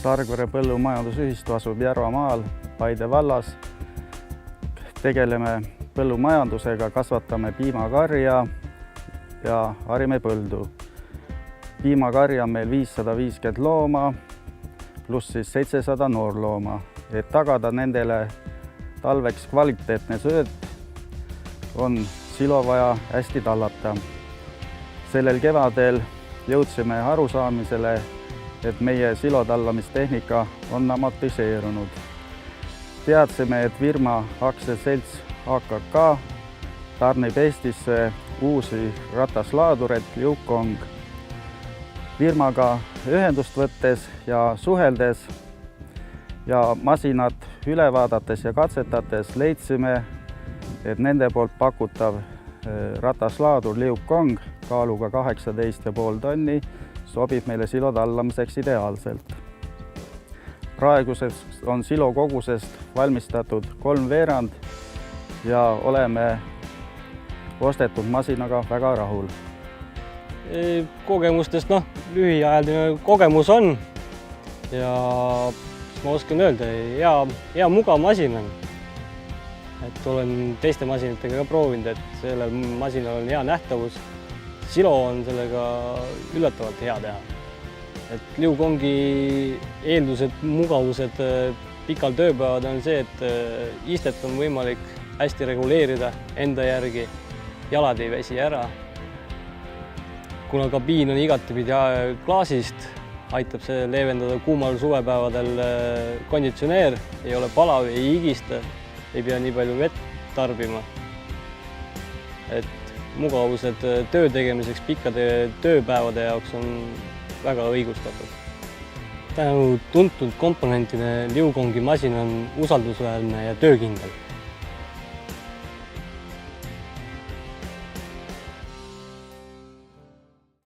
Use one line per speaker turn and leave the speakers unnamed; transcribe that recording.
Sargvere põllumajandusühistu asub Järvamaal, Paide vallas. Tegeleme põllumajandusega, kasvatame piimakarja ja harime põldu. Piimakarja on meil 550 looma, pluss 700 noorlooma. Et tagada nendele talveks kvaliteetne sööt, on silo vaja hästi tallata. Sellel kevadel jõudsime arusaamisele, et meie silotallamistehnika on amortiseerunud. Teadsime, et firma aktsiaselts AKK tarnib Eestisse uusi rataslaadureid Liukong. Firmaga ühendust võttes ja suheldes ja masinat üle vaadates ja katsetades leidsime, et nende poolt pakutav rataslaadur Liukong kaaluga 18,5 tonni sobib meile silo tallamiseks ideaalselt. Praeguseks on silo kogusest valmistatud 3/4 ja oleme ostetud masinaga väga rahul.
Kogemustest, lühiajaline kogemus on ja ma oskan öelda, hea mugav masin on. Et olen teiste masinatega ka proovinud, et sellel masinal on hea nähtavus. Silo on sellega üllatavalt hea teha. Et Liukongi eeldused, mugavused pikal tööpäevad on see, et istet on võimalik hästi reguleerida enda järgi, jalad ei väsi ära. Kuna kabiin on igatepidi klaasist, aitab see leevendada kuumal suvepäevadel konditsioneer, ei ole palav, ei higista, ei pea nii palju vett tarbima. Et mugavused töö tegemiseks pikkade tööpäevade jaoks on väga õigustatud. Tänu tuntud komponentide Liukongi masin on usaldusväärne ja töökindel.